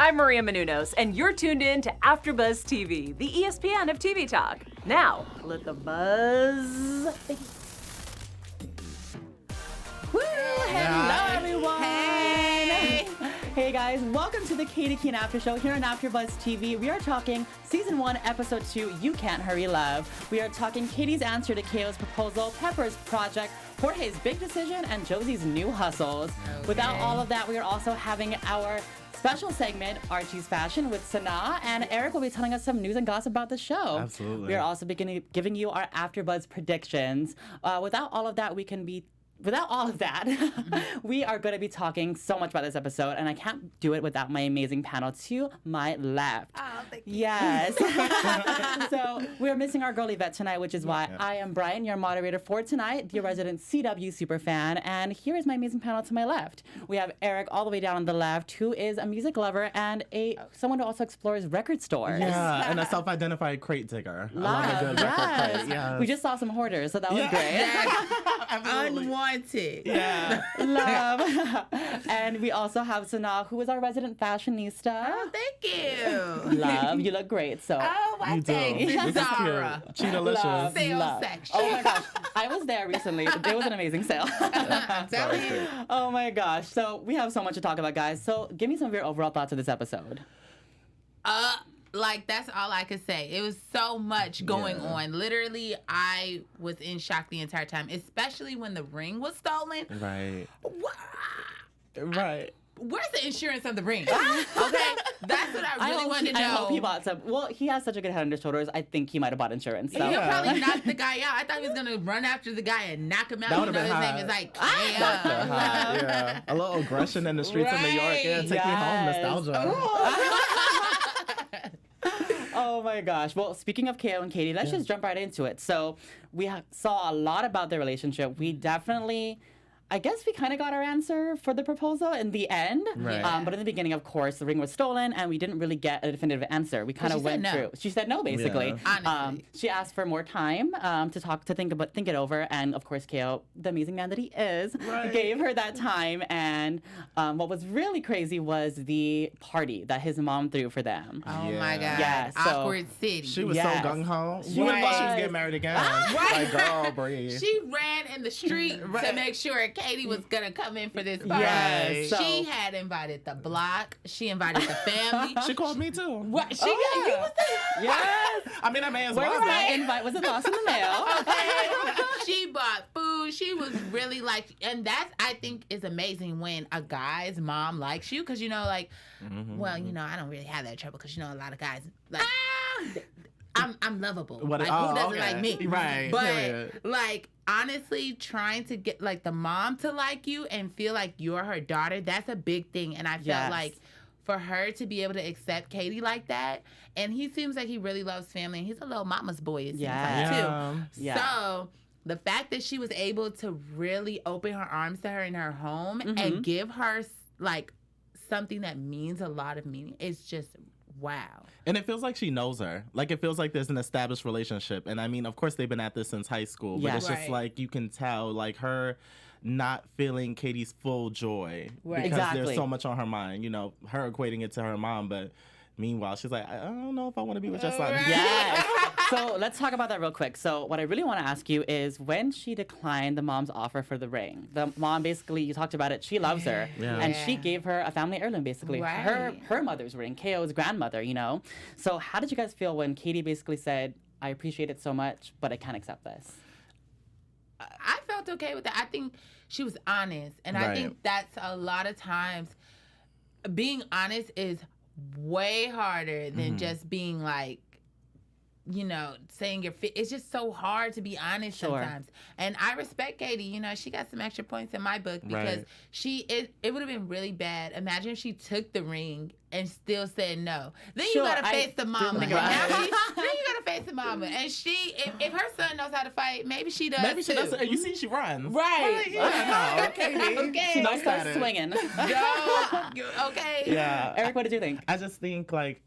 I'm Maria Menounos, and you're tuned in to AfterBuzz TV, the ESPN of TV talk. Now, let the buzz begin. Woo! Hello, everyone! Hey guys, welcome to the Katy Keene After Show here on AfterBuzz TV. We are talking Season 1, Episode 2, You Can't Hurry Love. We are talking Katy's answer to Keo's proposal, Pepper's project, Jorge's big decision, and Josie's new hustles. Okay. Without all of that, we are also having our special segment, Archie's Fashion, with Sana, and Eric will be telling us some news and gossip about the show. Absolutely. We are also giving you our AfterBuzz predictions. Without all of that, we are going to be talking so much about this episode, and I can't do it without my amazing panel to my left. Oh, thank you. Yes. So we're missing our girl Yvette tonight, which is why I am Bryant, your moderator for tonight, the resident CW superfan, and here is my amazing panel to my left. We have Eric all the way down on the left, who is a music lover and someone who also explores record stores. Yeah, and a self-identified crate digger. I love a good record crate. Yes. We just saw some hoarders, so that was great. Unwanted. Yeah. Love. And we also have Sana, who is our resident fashionista. Oh, thank you. Love. You look great. So. Oh, my thanks. Zara. Cheetah-licious. Sales section. Oh my gosh. I was there recently. It was an amazing sale. I'm telling you. Oh my gosh. So we have so much to talk about, guys. So give me some of your overall thoughts of this episode. That's all I could say. It was so much going on. Literally, I was in shock the entire time, especially when the ring was stolen. Right. Right. Where's the insurance on the ring? Okay, that's what I really want to know. I hope he bought some. Well, he has such a good head on his shoulders. I think he might have bought insurance. So. He'll probably knock the guy out. I thought he was going to run after the guy and knock him out. That would have been his hot. name is like, Yeah. A little aggression in the streets of New York. Yeah, take me home, nostalgia. Oh my gosh. Well, speaking of Keo and Katy, let's just jump right into it. So we saw a lot about their relationship. We definitely, I guess we kind of got our answer for the proposal in the end. Right. But in the beginning, of course, the ring was stolen and we didn't really get a definitive answer. We kind of went through. She said no, basically. Yeah. Honestly. She asked for more time to think it over. And of course, Keo, the amazing man that he is, gave her that time. And what was really crazy was the party that his mom threw for them. Oh my God. Yeah, so Awkward city. She was so gung-ho. She Right. would have thought she was getting married again. Like, girl, breathe. She ran in the street to make sure Katy was going to come in for this party. Yes. So- She had invited the block. She invited the family. She called me too. What? You was there? Yes. I mean, I may as Where well. was my invite? Was it lost in the mail? Okay. She bought food. She was really like, and that I think is amazing when a guy's mom likes you, because well, I don't really have that trouble because a lot of guys like. I'm lovable. Who doesn't like me? Right. But period. Honestly, trying to get the mom to like you and feel like you're her daughter, that's a big thing. And I felt like for her to be able to accept Katy like that, and he seems like he really loves family, and he's a little mama's boy, it seems like too. Yeah. So the fact that she was able to really open her arms to her in her home and give her something that means a lot of meaning, it's just wow. And it feels like she knows her. Like, it feels like there's an established relationship. And I mean, of course, they've been at this since high school. But it's just like, you can tell, like, her not feeling Katy's full joy. Right. Because Exactly. there's so much on her mind. Her equating it to her mom. But meanwhile, she's like, I don't know if I want to be with your son. Yes. So let's talk about that real quick. So what I really want to ask you is, when she declined the mom's offer for the ring, the mom basically, you talked about it, she loves her. Yeah. And she gave her a family heirloom, basically. Right. Her mother's ring, Keo's grandmother, So how did you guys feel when Katy basically said, I appreciate it so much, but I can't accept this? I felt okay with that. I think she was honest. And I think that's a lot of times, being honest is way harder than just being saying your fit. It's just so hard to be honest sometimes. And I respect Katy. She got some extra points in my book because it would have been really bad. Imagine if she took the ring and still said no. Then you gotta face the mama. Then you gotta face the mama. And if her son knows how to fight, maybe she does. Maybe she does. And you see, she runs. Right. Okay. She might start swinging. Okay. Yeah. Eric, what did you think? I just think, like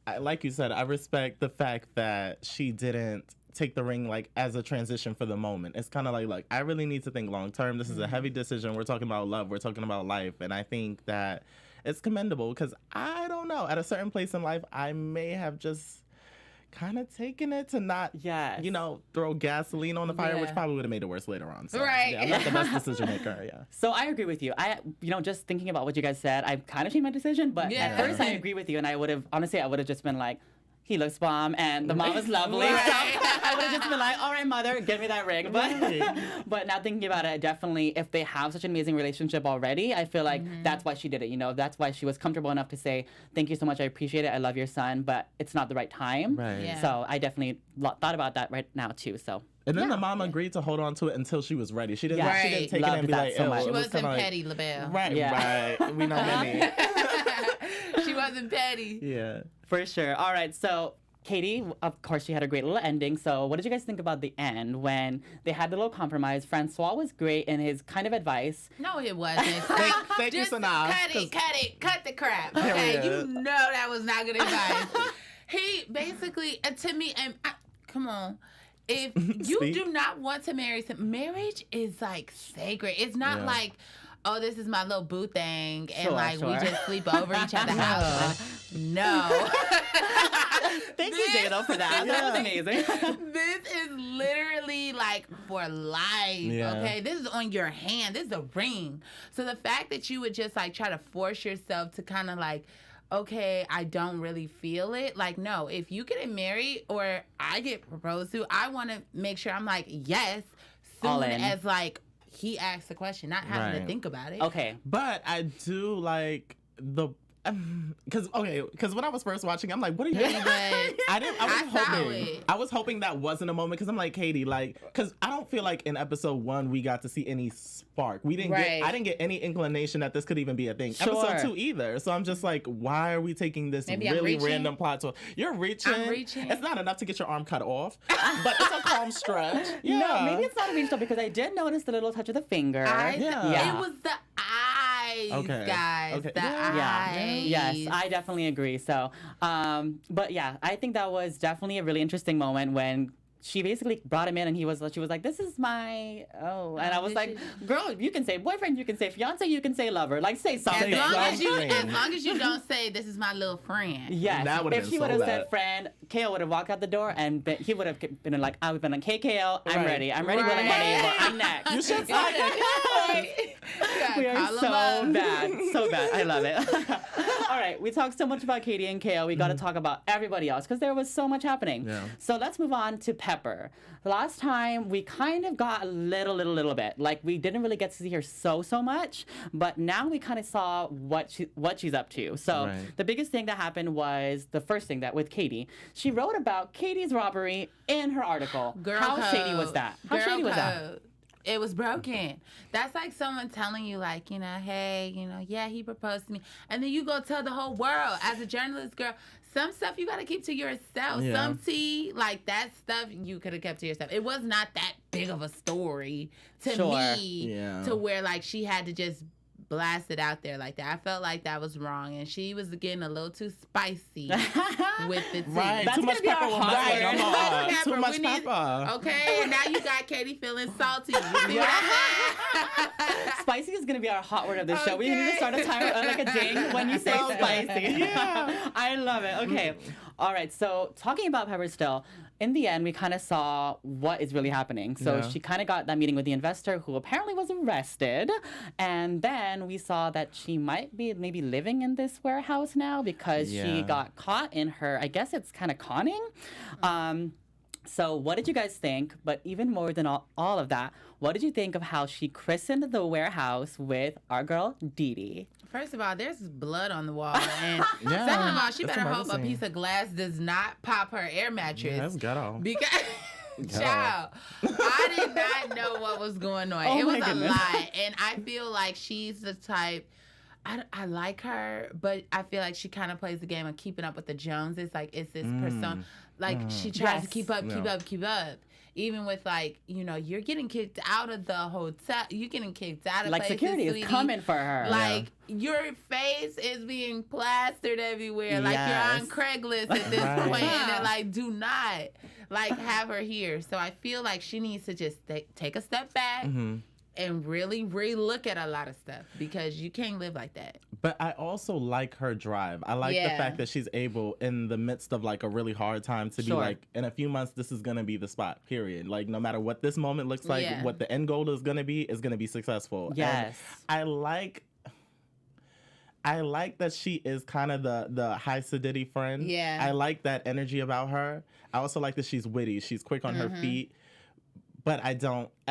you said, I respect the fact that she didn't take the ring as a transition for the moment. It's kind of like, I really need to think long term. This is a heavy decision. We're talking about love. We're talking about life. And I think that it's commendable because I don't know. At a certain place in life, I may have just kind of taken it to not, throw gasoline on the fire, which probably would have made it worse later on. So, right. Yeah, I'm not the best decision maker, yeah. So I agree with you. Just thinking about what you guys said, I've kind of changed my decision, but at first I agree with you, and I would have just been like, he looks bomb, and the mom is lovely. Right. So I would have just been like, all right, mother, give me that ring. But now thinking about it, definitely, if they have such an amazing relationship already, I feel like that's why she did it. That's why she was comfortable enough to say, thank you so much, I appreciate it, I love your son, but it's not the right time. Right. Yeah. So I definitely thought about that right now, too. So. And then the mom agreed to hold on to it until she was ready. She didn't, she didn't take Loved it and be that like, so much. She wasn't like, petty, LaBelle. Right. We know Emmy. She wasn't petty. Yeah. For sure. All right, so Katy, of course, she had a great little ending. So what did you guys think about the end when they had the little compromise? Francois was great in his kind of advice. No, it wasn't. Thank you, Sanaa. Cut the crap. Okay, you know that was not good advice. He basically, to me, and come on. If you do not want to marry marriage is like sacred. It's not like, oh, this is my little boo thing, and we just sleep over each other's house. No. Thank you, J-Lo, for that. That was amazing. This is literally like for life, okay? This is on your hand. This is a ring. So the fact that you would just like try to force yourself to kind of like, okay, I don't really feel it. Like, no, if you get married or I get proposed to, I want to make sure I'm like, yes, soon as like he asks the question, not having to think about it. Okay. But I do like the... Because when I was first watching, I'm like, what are you doing? I was hoping that wasn't a moment because I'm like, Katy, because I don't feel like in episode 1 we got to see any spark. I didn't get any inclination that this could even be a thing. Sure. Episode 2 either. So I'm just like, why are we taking this really random plot to... You're reaching. I'm reaching. It's not enough to get your arm cut off, but it's a calm stretch. Yeah. No, maybe it's not a reach though because I did notice the little touch of the finger. It was the eyes, guys. Okay. The eyes. Yes, I definitely agree. So, but yeah, I think that was definitely a really interesting moment when she basically brought him in and she was like, this is my, and I was like, girl, you can say boyfriend, you can say fiance, you can say lover. Like, say something. As long as you don't say, this is my little friend. Yes. If she would have said friend, KO would have walked out the door and he would have been like, I would have been like, hey, KO, I'm ready. I'm ready, willing, and able. I'm next. You should say it. We are so bad. So bad. I love it. All right. We talked so much about Katy and KO. We got to talk about everybody else because there was so much happening. Yeah. So let's move on to Pepper. Last time we kind of got a little bit. Like we didn't really get to see her so much, but now we kind of saw what she's up to. So the biggest thing that happened was the first thing that with Katy. She wrote about Katy's robbery in her article. How shady was that? How shady was that? It was broken. That's like someone telling you, like, hey, he proposed to me. And then you go tell the whole world. As a journalist, girl, some stuff you got to keep to yourself. Yeah. Some tea, like that stuff you could have kept to yourself. It was not that big of a story to me to where, like, she had to just blast it out there like that. I felt like that was wrong, and she was getting a little too spicy with the tea. Right, too much pepper. Too much pepper. Okay, and now you got Katy feeling salty. You see what Spicy is gonna be our hot word of the show. We need to start a timer, like a ding when you say spicy. Yeah, I love it. Okay, all right. So talking about Pepper still. In the end, we kind of saw what is really happening. So she kind of got that meeting with the investor who apparently was arrested. And then we saw that she might be maybe living in this warehouse now because she got caught in her, I guess it's kind of conning. So what did you guys think? But even more than all of that, what did you think of how she christened the warehouse with our girl, Dee Dee? First of all, there's blood on the wall. And second of all, she better hope a piece of glass does not pop her air mattress. That's ghetto. Because, child, I did not know what was going on. It was a lot. And I feel like she's the type... I like her, but I feel like she kind of plays the game of keeping up with the Joneses. Like, it's this persona. Like, she tries to keep up. Even with, like, you're getting kicked out of the hotel. You're getting kicked out of like places, security sweetie. Is coming for her. Like, your face is being plastered everywhere. Like, you're on Craigslist at this point. And they're like, do not, like, have her here. So I feel like she needs to just take a step back. and really relook at a lot of stuff because you can't live like that. But I also like her drive. I like the fact that she's able, in the midst of like a really hard time, to be like, in a few months, this is going to be the spot, period. Like, no matter what this moment looks like, what the end goal is going to be successful. Yes. And I like that she is kind of the high sedity friend. Yeah. I like that energy about her. I also like that she's witty. She's quick on her feet. But I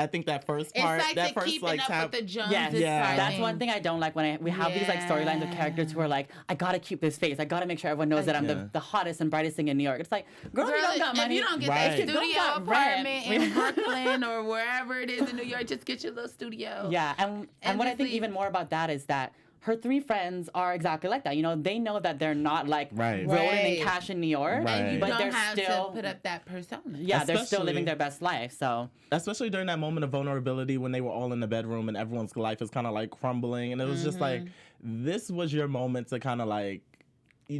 think that first part, it's like that first keeping up with the Joneses. That's one thing I don't like when we have these like storylines of characters who are like, I gotta keep this face. I gotta make sure everyone knows that I'm the hottest and brightest thing in New York. It's like, girl, you don't got money. If you don't get that studio apartment in Brooklyn or wherever it is in New York, just get your little studio. Yeah, and what I think even more about that is that her three friends are exactly like that. You know, they know that they're not like rolling in cash in New York, and but they're still to put up that persona. Yeah, they're still living their best life. So especially during that moment of vulnerability when they were all in the bedroom and everyone's life is kind of like crumbling, and it was just like, this was your moment to kind of like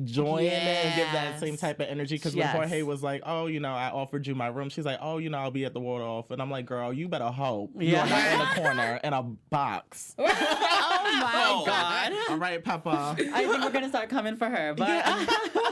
join in and give that same type of energy. Because when Jorge was like, oh, you know, I offered you my room, she's like, oh, you know, I'll be at the Waldorf. And I'm like, girl, you better hope you're not in a corner in a box. Oh my God. All right, Papa. I think we're going to start coming for her. But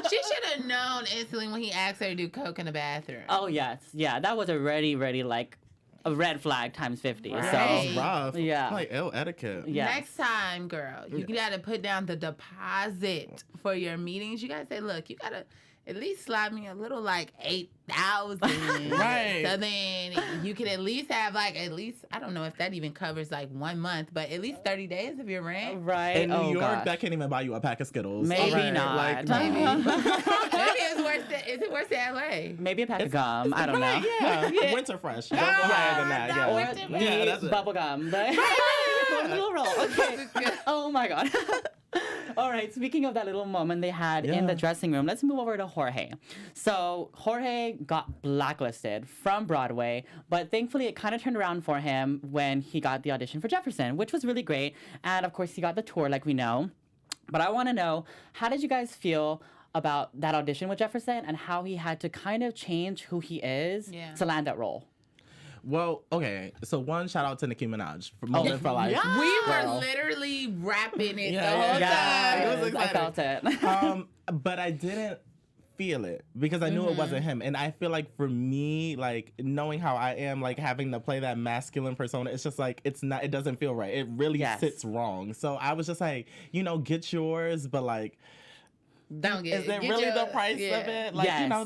she should have known instantly when he asked her to do coke in the bathroom. Oh, yes. Yeah, that was already like a red flag times 50. Right. So That was rough. Yeah. Like ill etiquette. Yeah. Next time, girl, you gotta put down the deposit for your meetings. You gotta say, look, you gotta at least slide me a little like 8,000. Right. So then you can at least have like I don't know if that even covers like 1 month, but at least 30 days of your rent. Right. In New York, that can't even buy you a pack of Skittles. Maybe not. Like, Maybe. Maybe it's worse than, is it worse than LA? Maybe a pack of gum. I don't know. Yeah. Winter fresh. Don't go higher than that. Yeah. Or the bubble gum. Little roll. Okay. Oh my God. All right, speaking of that little moment they had in the dressing room, let's move over to Jorge. So Jorge got blacklisted from Broadway, but thankfully it kind of turned around for him when he got the audition for Jefferson, which was really great. And of course, he got the tour like we know. But I want to know, how did you guys feel about that audition with Jefferson and how he had to kind of change who he is to land that role? Well, okay. So one, shout out to Nicki Minaj for Moment for Life. Yeah. We were literally rapping it the whole time. It was I felt it. But I didn't feel it because I knew it wasn't him. And I feel like for me, like knowing how I am, like having to play that masculine persona, it's just like, it doesn't feel right. It really sits wrong. So I was just like, you know, get yours, but like, don't get is it really the price of it? Like, you know,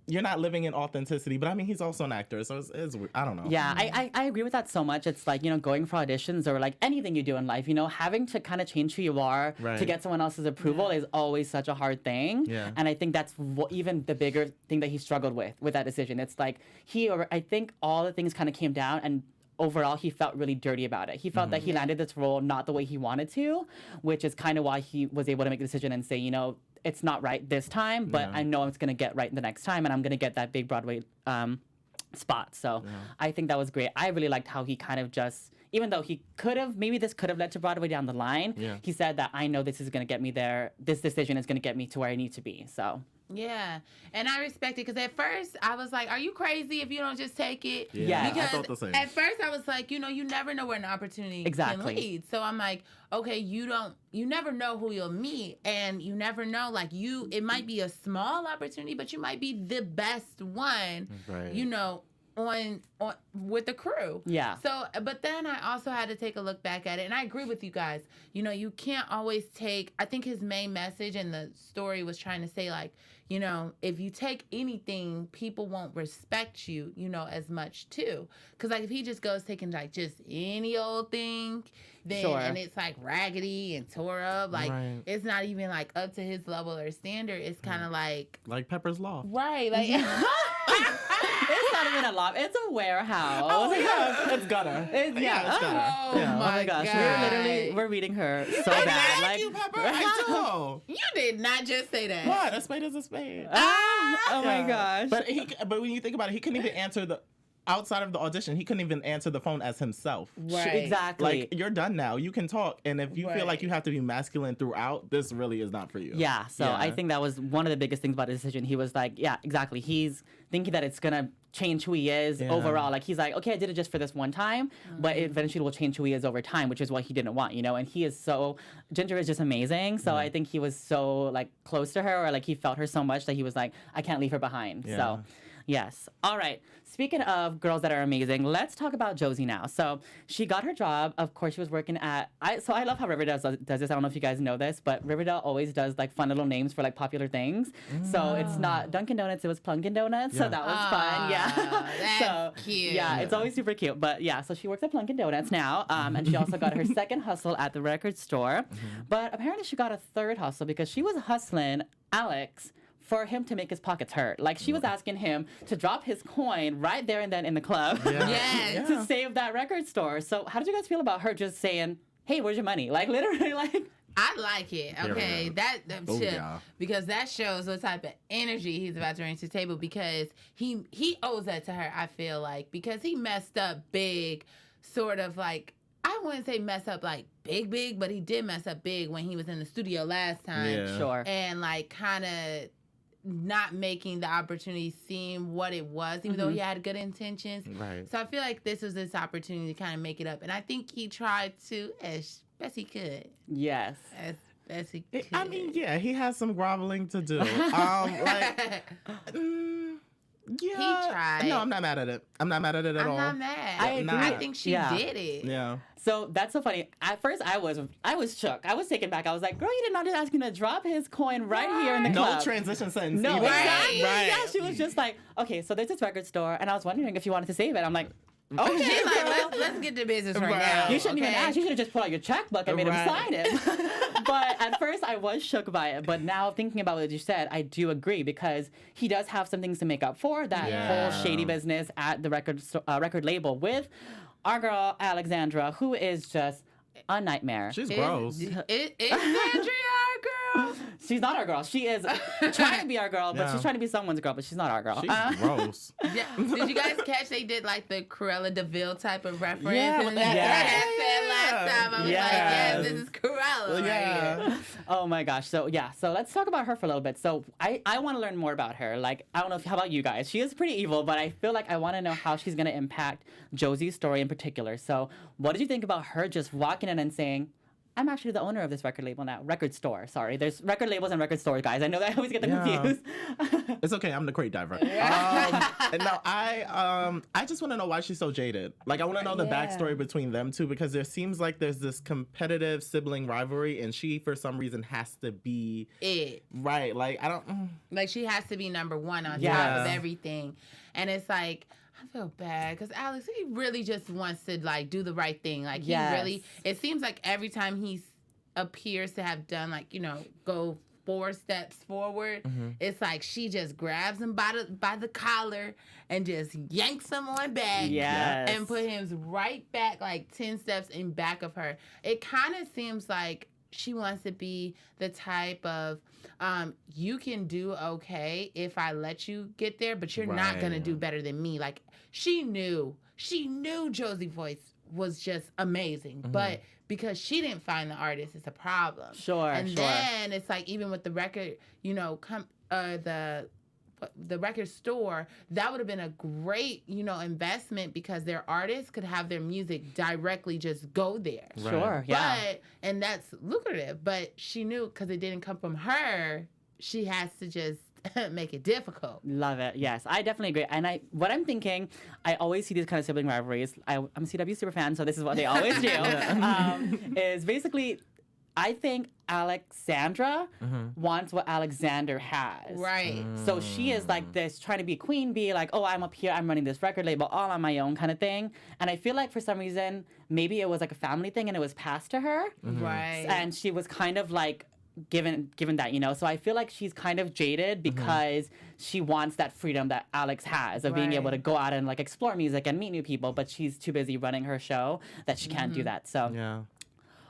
you're not living in authenticity, but I mean, he's also an actor, so it's I don't know. Yeah, I agree with that so much. It's like, you know, going for auditions or like anything you do in life, you know, having to kind of change who you are to get someone else's approval is always such a hard thing. Yeah. And I think that's even the bigger thing that he struggled with that decision. It's like I think all the things kind of came down, and overall, he felt really dirty about it. He felt that he landed this role not the way he wanted to, which is kind of why he was able to make a decision and say, you know, it's not right this time, but I know it's going to get right the next time, and I'm going to get that big Broadway spot. So I think that was great. I really liked how he kind of just, even though maybe this could have led to Broadway down the line, he said that I know this is going to get me there. This decision is going to get me to where I need to be. So. Yeah, and I respect it because at first I was like, "Are you crazy if you don't just take it?" Yeah, because I thought the same. At first I was like, you know, you never know where an opportunity can lead. So I'm like, okay, you never know who you'll meet, and you never know, like it might be a small opportunity, but you might be the best one. Right. You know. On with the crew. Yeah. So, but then I also had to take a look back at it, and I agree with you guys. You know, you can't always take. I think his main message in the story was trying to say, like, you know, if you take anything, people won't respect you, you know, as much too. Because like if he just goes taking like just any old thing, then and it's like raggedy and tore up, like it's not even like up to his level or standard. It's kind of like Pepper's Law. Right, like. It's not even a loft. It's a warehouse. Oh, yeah. It's gutter. It's gutter. Oh, my gosh. We're reading her so bad. Thank you, Pepper. I know. You did not just say that. What? A spade is a spade. Oh my gosh. But when you think about it, he couldn't even answer outside of the audition, he couldn't even answer the phone as himself. Right. Exactly. Like, you're done now. You can talk. And if you feel like you have to be masculine throughout, this really is not for you. Yeah. So I think that was one of the biggest things about the decision. He was like, yeah, exactly. He's thinking that it's going to change who he is overall. Like, he's like, okay, I did it just for this one time, but it eventually will change who he is over time, which is what he didn't want, you know? And he is so, Ginger is just amazing. So I think he was so, like, close to her, or, like, he felt her so much that he was like, I can't leave her behind. Yeah. So, yes. All right. Speaking of girls that are amazing, let's talk about Josie now. So she got her job. Of course, she was working at... So I love how Riverdale does this. I don't know if you guys know this, but Riverdale always does, like, fun little names for, like, popular things. So it's not Dunkin' Donuts, it was Plunkin' Donuts. So that was fun. Yeah. That's cute. Yeah, it's always super cute. But yeah, so she works at Plunkin' Donuts now. And she also got her second hustle at the record store. But apparently she got a third hustle because she was hustling Alex for him to make his pockets hurt. Like, she was asking him to drop his coin right there and then in the club to save that record store. So how did you guys feel about her just saying, hey, where's your money? Like, literally, like... I like it. Okay, because that shows what type of energy he's about to bring to the table, because he owes that to her, I feel like, because he messed up big, sort of like, I wouldn't say mess up like big, but he did mess up big when he was in the studio last time. Yeah. Sure. And like kind of not making the opportunity seem what it was, even though he had good intentions. Right. So I feel like this was this opportunity to kind of make it up. And I think he tried to as best he could. Yes. As best he could. I mean, yeah, he has some groveling to do. Yeah. He tried. No, I'm not mad at it. I'm not mad at it at all. I'm not mad. I agree. I think she did it. Yeah. So that's so funny. At first, I was shook. I was taken back. I was like, girl, you did not just ask him to drop his coin right here in the club. No transition sentence. No, either. exactly. Right. Yeah, she was just like, okay, so there's this record store, and I was wondering if you wanted to save it. I'm like, okay, She's girl. like, let's get to business right now. You shouldn't even ask. You should have just pulled out your checkbook and made him sign it. But at first, I was shook by it. But now, thinking about what you said, I do agree, because he does have some things to make up for that whole shady business at the record label with our girl Alexandra, who is just a nightmare. She's gross. Is Andrea our girl? She's not our girl. She is trying to be our girl, but she's trying to be someone's girl, but she's not our girl. She's gross. Yeah. Did you guys catch they did like the Cruella DeVille type of reference? Yeah, And that said last time. I was like, yes, this is Cruella right here. Oh my gosh. So let's talk about her for a little bit. So I want to learn more about her. Like, I don't know how about you guys? She is pretty evil, but I feel like I want to know how she's going to impact Josie's story in particular. So what did you think about her just walking in and saying, I'm actually the owner of this record label now. Record store, sorry. There's record labels and record stores, guys. I know that I always get them confused. It's okay. I'm the crate diver. And no, I just want to know why she's so jaded. Like, I want to know the backstory between them two, because there seems like there's this competitive sibling rivalry, and she, for some reason, has to be it. Right. Like, I don't... Like, she has to be number one on top of everything. And it's like, I feel bad because Alex, he really just wants to like do the right thing. Like he really, it seems like every time he appears to have done like, you know, go 4 steps forward, it's like she just grabs him by the collar and just yanks him on back and put him right back like 10 steps in back of her. It kind of seems like she wants to be the type of, you can do okay if I let you get there, but you're not going to do better than me. Like, she knew Josie's voice was just amazing, but because she didn't find the artist, it's a problem. And then it's like, even with the record, you know, the record store, that would have been a great, you know, investment because their artists could have their music directly just go there. And that's lucrative. But she knew because it didn't come from her, she has to just make it difficult. Love it. Yes, I definitely agree. And what I'm thinking, I always see these kind of sibling rivalries. I'm a CW super fan, so this is what they always do. Is basically, I think Alexandra wants what Alexander has. Right. So she is like this, trying to be queen bee, like, oh, I'm up here, I'm running this record label all on my own kind of thing. And I feel like for some reason, maybe it was like a family thing and it was passed to her. Right. And she was kind of like, given that, you know. So I feel like she's kind of jaded because she wants that freedom that Alex has of being able to go out and like explore music and meet new people, but she's too busy running her show that she can't do that. So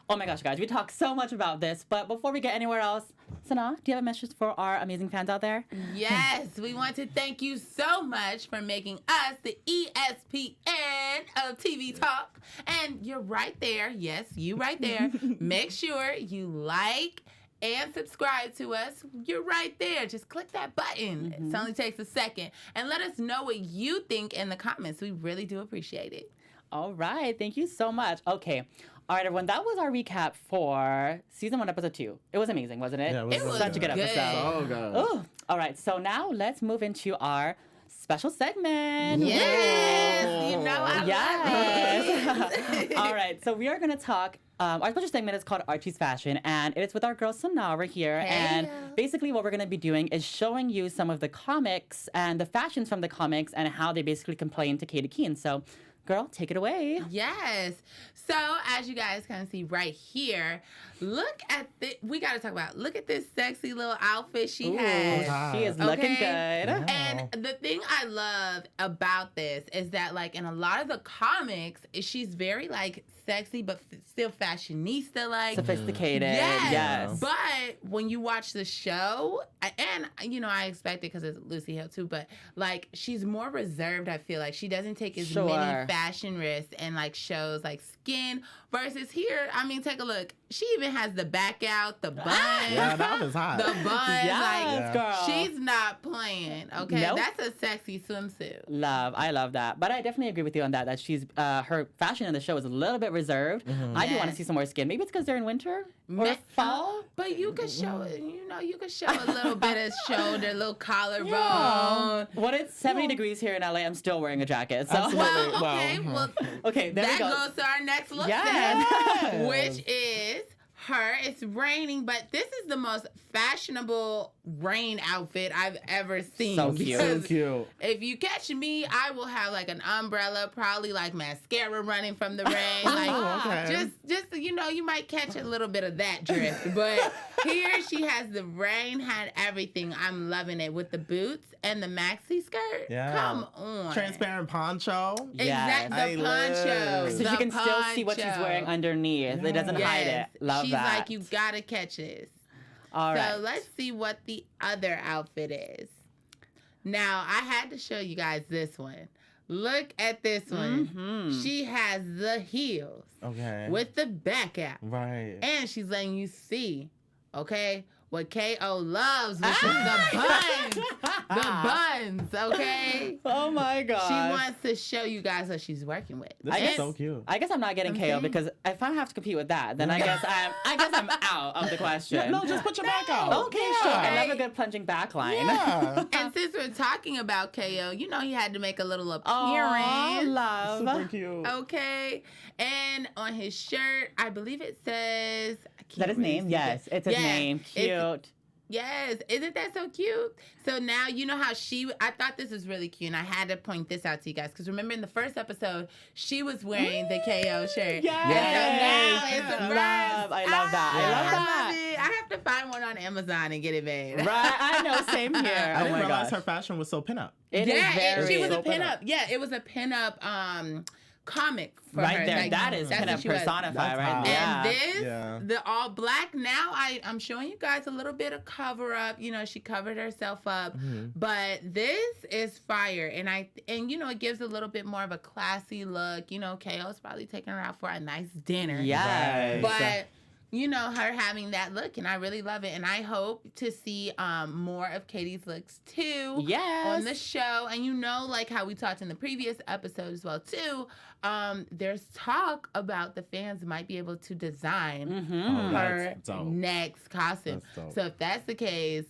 oh my gosh, guys, we talk so much about this, but before we get anywhere else, Sana, do you have a message for our amazing fans out there? Yes, we want to thank you so much for making us the ESPN of TV talk. And you're right there. Yes, you right there. Make sure you like and subscribe to us, you're right there. Just click that button. It only takes a second. And let us know what you think in the comments. We really do appreciate it. All right. Thank you so much. Okay. All right, everyone. That was our recap for season 1, episode 2. It was amazing, wasn't it? Yeah, it was such a good episode. So good. Ooh. All right. So now let's move into our special segment. Yes. You know I love it. All right. So we are going to talk. Our special segment is called Archie's Fashion, and it is with our girl Sonara here. Hey, and yo. basically what we're going to be doing is showing you some of the comics and the fashions from the comics and how they basically complain to Katy Keene. So, girl, take it away. Yes. So, as you guys can see right here, look at look at this sexy little outfit she has. She is looking good. Yeah. And the thing I love about this is that, like, in a lot of the comics, she's very, like, sexy, but still fashionista, like. Sophisticated. Yes. Yes. But when you watch the show, and, you know, I expect it because it's Lucy Hale, too, but, like, she's more reserved, I feel like. She doesn't take as many fashion risks and, like, shows, like, skin versus here. I mean, take a look. She even has the back out, the bun. Yeah, that was hot. The bun. Yes, girl. She's not playing, okay? Nope. That's a sexy swimsuit. I love that. But I definitely agree with you on that she's, her fashion in the show is a little bit reserved. I do want to see some more skin. Maybe it's because they're in winter or fall. But you could show it, you know, you could show a little bit of shoulder, a little collarbone. Yeah. When it's 70 degrees here in LA, I'm still wearing a jacket. So. Absolutely. Okay, there we that go. goes to our next look, Yes. then, which is her. It's raining, but this is the most fashionable rain outfit I've ever seen. So cute. So cute. If you catch me, I will have like an umbrella, probably like mascara running from the rain. Like okay. just you know, you might catch a little bit of that drift. But here she has the rain, had everything. I'm loving it with the boots and the maxi skirt. Yeah. Come on. Transparent poncho. Yes. Exactly. The poncho. So you can still see what she's wearing underneath. It doesn't hide it. Love She's that. like, you gotta catch this. All right. So let's see what the other outfit is. Now, I had to show you guys this one. Look at this one. She has the heels. Okay. With the back out. Right. And she's letting you see, okay, what K.O. loves, which is the buns. The buns, okay? Oh my God. She wants to show you guys what she's working with. This is so cute. I guess I'm not getting KO because if I have to compete with that, then I guess I'm out of the question. No, just put your back out. Okay, sure. I love a good plunging back line. Yeah. And since we're talking about KO, you know he had to make a little Oh, appearance. love. Super cute. Okay. And on his shirt, I believe it says... Is that his name? Yes, it's his name. Cute. Yes. Isn't that so cute? So now you know how I thought this was really cute, and I had to point this out to you guys. Because remember in the first episode, she was wearing the KO shirt. Yes. And so now it's a I love that. I love that. love it. I have to find one on Amazon and get it made. Right, I know, same here. I Oh didn't my realize gosh. her fashion was so pinup. It is very... she was a So pinup. pinup. Yeah, it was a pinup comic for right her. there. Like, That is that's pinup what she was. personified That's right hot. there. And this, Yeah. the all black, now I'm showing you guys a little bit of cover up. You know, she covered herself up. But this is fire. And you know, it gives a little bit more of a classy look. You know, KO's probably taking her out for a nice dinner. Yes. But you know, her having that look, and I really love it. And I hope to see more of Katie's looks too on the show. And you know, like how we talked in the previous episode as well too, there's talk about the fans might be able to design her that's dope. next costume. That's dope. So if that's the case,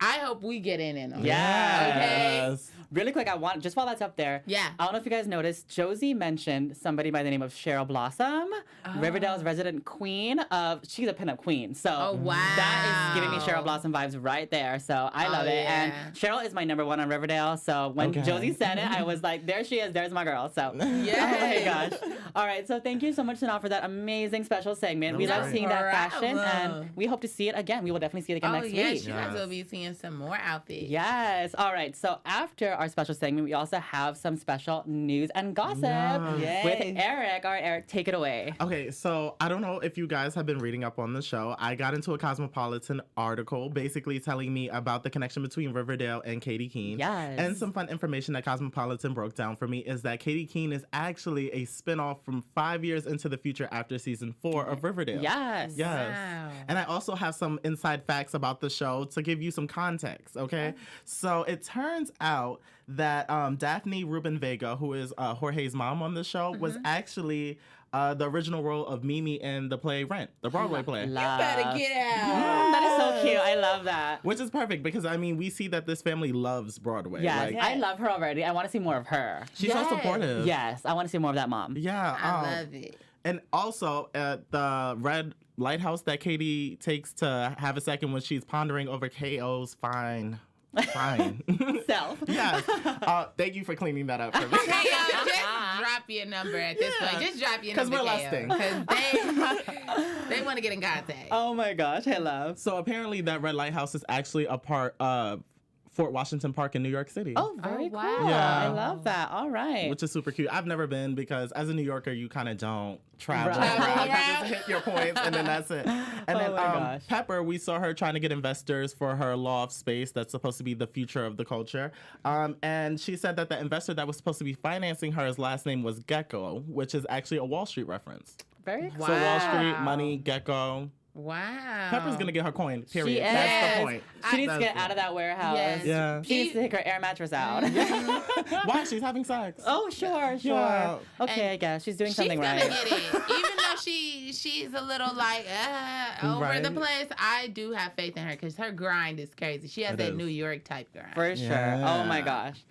I hope we get in them. Yes. Okay. Really quick, just while that's up there, Yeah. I don't know if you guys noticed, Josie mentioned somebody by the name of Cheryl Blossom, Riverdale's resident queen she's a pinup queen. So Oh, wow. that is giving me Cheryl Blossom vibes right there. So I love it. yeah. And Cheryl is my number one on Riverdale. So when Josie said it, I was like, there she is. There's my girl. So, Yes. oh my gosh. All right. So thank you so much, Sanaa, for that amazing special segment. We love great. seeing that fashion, Bravo. and we hope to see it again. We will definitely see it again Oh, next yes. week. You guys will be seeing some more outfits. Yes. All right. So after our special segment, we also have some special news and gossip Yes. with Eric. All right, Eric, take it away. Okay, so I don't know if you guys have been reading up on the show. I got into a Cosmopolitan article basically telling me about the connection between Riverdale and Katy Keene. Yes. And some fun information that Cosmopolitan broke down for me is that Katy Keene is actually a spinoff from 5 years into the future after season 4 of Riverdale. Yes. Yes. Wow. And I also have some inside facts about the show to give you some context, okay? So it turns out that Daphne Rubin Vega, who is Jorge's mom on the show, was actually the original role of Mimi in the play Rent, the Broadway play. Better get out. That is so cute. I love that. Which is perfect because, I mean, we see that this family loves Broadway. Yes, Like, I love her already. I want to see more of her. she's so Yes. supportive. Yes, I want to see more of that mom. Yeah. I love it. And also, the red lighthouse that Katie takes to have a second when she's pondering over KO's fine. Self. Yes. Thank you for cleaning that up for me. Hey, just drop your number at this point. Just drop your number. 'Cause we're lusting. Because they want to get in contact. Oh my gosh, I love. So apparently that red lighthouse is actually a part of Fort Washington Park in New York City. Oh, very wow. cool. Yeah. I love that. All right. Which is super cute. I've never been because as a New Yorker, you kind of don't travel Right. around. You Right. just hit your points and then that's it. And then Oh my gosh. Pepper, we saw her trying to get investors for her loft space that's supposed to be the future of the culture. And she said that the investor that was supposed to be financing her, his last name was Gecko, which is actually a Wall Street reference. Very cool. So Wall Street, Wow. money, Gecko. Wow. Pepper's going to get her coin, period. She That's is. the point. She needs to That's get the out of that warehouse. Yes. Yeah. She needs to take her air mattress out. Why? She's having sex. Oh, sure. Yeah. Okay, And I guess. She's doing She's something gonna right. get it, even though she's a little like over Right. the place. I do have faith in her because her grind is crazy. She has It that is. New York type grind. For sure. Yeah. Oh my gosh.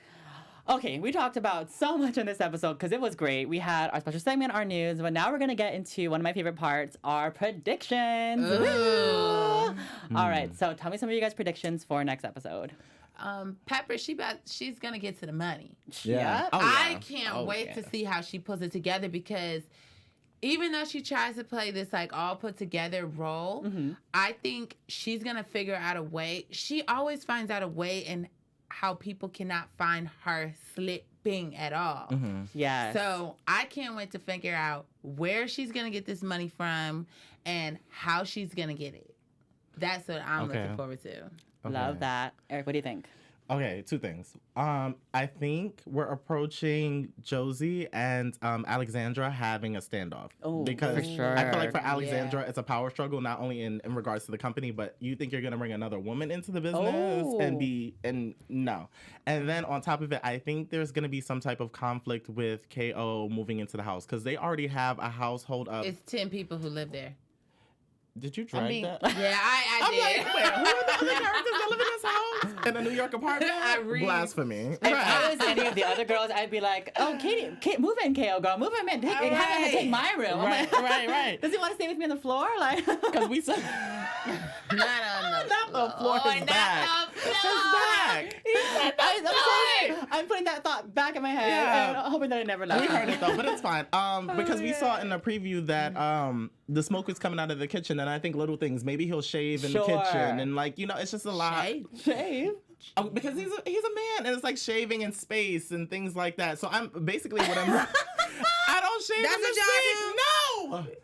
Okay, we talked about so much in this episode because it was great. We had our special segment, our news, but now we're going to get into one of my favorite parts, our predictions. Ooh. Woo! All right, so tell me some of you guys' predictions for next episode. Pepper, she's gonna get to the money. Yeah. Yep. Oh, I yeah. can't Oh, wait yeah. to see how she pulls it together because even though she tries to play this like all put together role, I think she's gonna figure out a way. She always finds out a way in how people cannot find her slipping at all. Yes. So I can't wait to figure out where she's gonna get this money from and how she's gonna get it. That's what I'm Okay. looking forward to. Love Okay. that. Eric, what do you think? Okay, two things. I think we're approaching Josie and Alexandra having a standoff. Oh, because for sure. I feel like for Alexandra, it's a power struggle, not only in regards to the company, but you think you're gonna bring another woman into the business and no. And then on top of it, I think there's gonna be some type of conflict with KO moving into the house because they already have a household of. It's 10 people who live there. Did you drag that? Yeah, I I'm did. like, wait, who are the other characters that live in this house? In a New York apartment? I read. Blasphemy. If I was any of the other girls, I'd be like, "Oh, Katie, move in, KO girl, move him in. Have him take my room." I'm Right, like, right. Does he want to stay with me on the floor? Like, Because we said Not on the floor is back. It's back. I'm putting that thought back in my head Yeah. and hoping that it never left. We heard it though, but it's fine. Because we saw in the preview that the smoke was coming out of the kitchen, and I think little things. Maybe he'll shave in the Sure. kitchen, and it's just a lot. Shave. Oh, because he's a man, and it's like shaving in space and things like that. So I'm basically what I'm. I don't shave That's in the what y'all space. No.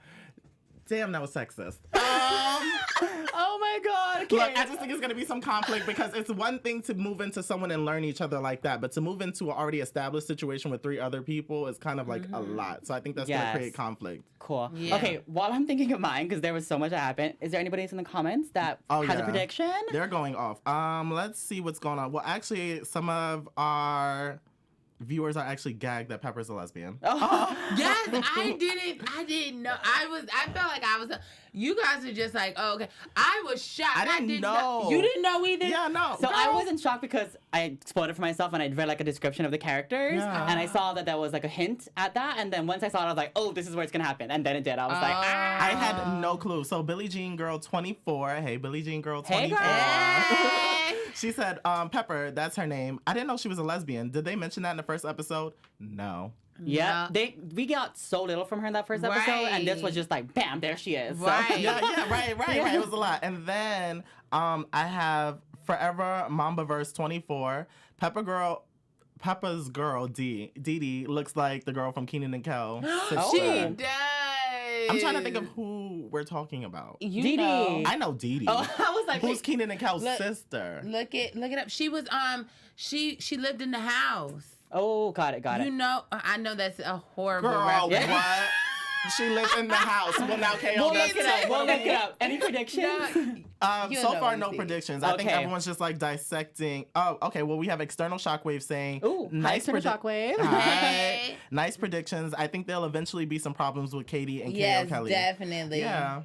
Damn, that was sexist. Oh my God. Okay. Look, I just think it's going to be some conflict because it's one thing to move into someone and learn each other like that, but to move into an already established situation with 3 other people is kind of like a lot. So I think that's going Yes. to create conflict. Cool. Yeah. Okay, while I'm thinking of mine, because there was so much that happened, is there anybody else in the comments that has a yeah. prediction? They're going off. Let's see what's going on. Well, actually, some of our viewers are actually gagged that Pepper's a lesbian. Oh. Yes, I didn't know. I felt like I was. You guys are just like, oh, okay. I was shocked. I didn't know. You didn't know either? Yeah, no. So I girl. wasn't shocked because I spoiled it for myself and I read like a description of the characters Yeah. and I saw that there was like a hint at that, and then once I saw it I was like, oh, this is where it's gonna happen, and then it did. I was like, I had no clue. So Billie Jean Girl 24. Hey, Billie Jean Girl 24. Hey, girl. She said, Pepper, that's her name. I didn't know she was a lesbian. Did they mention that in the first episode? No. yeah, No. we got so little from her in that first episode, and this was just like, bam, there she is. So- Right. Yeah, right. It was a lot. And then I have Forever Mambaverse 24. Pepper Girl, Papa's girl, Dee, looks like the girl from Kenan and Kel. She does. I'm trying to think of who we're talking about. Dee know. Dee. I know Dee Dee. Oh, I was like, who's Kenan and Kel's sister? Look it up. She was she lived in the house. Oh, got it. You know, I know that's a horrible Girl, reference. what? She lives in the house. Well, now KO does too. We'll look it up. Any predictions? So far, no predictions. I think Okay. everyone's just like dissecting. Oh, okay. Well, we have External Shockwave saying, Ooh, nice Shockwave. Hi. Nice predictions. I think there'll eventually be some problems with Katie and KO Kelly. Definitely. Yeah.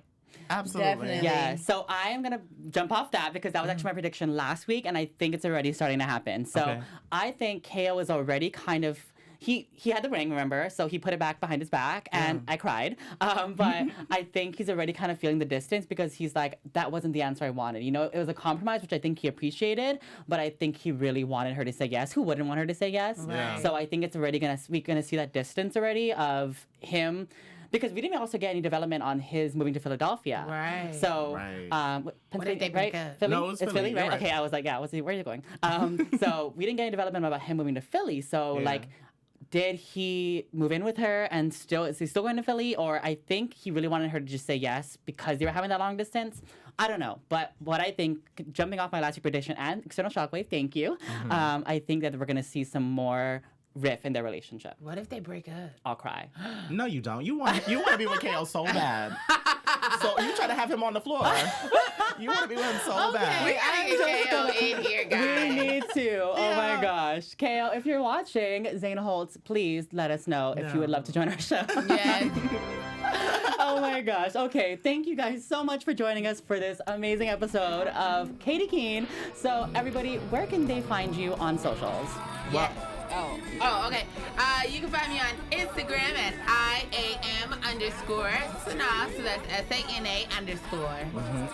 Absolutely. Definitely. Yeah, so I am going to jump off that because that was actually my prediction last week, and I think it's already starting to happen. So I think KO is already kind of... He had the ring, remember? So he put it back behind his back, and I cried. But I think he's already kind of feeling the distance because he's like, that wasn't the answer I wanted. You know, it was a compromise, which I think he appreciated, but I think he really wanted her to say yes. Who wouldn't want her to say yes? Right. So I think it's already we're gonna see that distance already of him. Because we didn't also get any development on his moving to Philadelphia. Right. So, What did they break up? Philly? No, it's Philly, right? you're right. Okay, I was like, where are you going? So we didn't get any development about him moving to Philly. So, like, did he move in with her and is he still going to Philly? Or I think he really wanted her to just say yes because they were having that long distance. I don't know. But what I think, jumping off my last week prediction and External Shockwave, thank you. I think that we're going to see some more riff in their relationship. What if they break up? I'll cry. No, you don't. You want to be with KO so bad. So you try to have him on the floor. You want to be with him so bad. We gotta get KO in here, guys. We need to. Oh my gosh. KO, if you're watching, Zane Holtz, please let us know if you would love to join our show. Yes. Oh my gosh. Okay. Thank you guys so much for joining us for this amazing episode of Katy Keene. So, everybody, where can they find you on socials? Yeah. Oh, okay. You can find me on Instagram at IAM_Sana. So that's SANA_.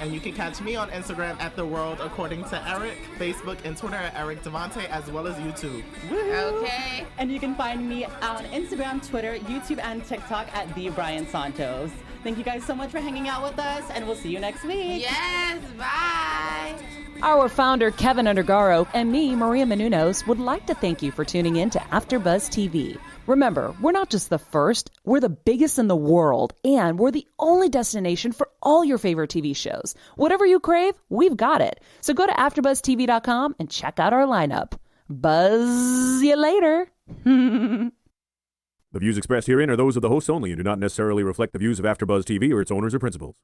And you can catch me on Instagram at The World According to Eric, Facebook and Twitter at Eric Devante, as well as YouTube. Okay. And you can find me on Instagram, Twitter, YouTube, and TikTok at the Bryant Santos. Thank you guys so much for hanging out with us, and we'll see you next week. Yes. Bye. Our founder, Keven Undergaro, and me, Maria Menounos, would like to thank you for tuning in to AfterBuzz TV. Remember, we're not just the first, we're the biggest in the world, and we're the only destination for all your favorite TV shows. Whatever you crave, we've got it. So go to AfterBuzzTV.com and check out our lineup. Buzz you later. The views expressed herein are those of the hosts only and do not necessarily reflect the views of AfterBuzz TV or its owners or principals.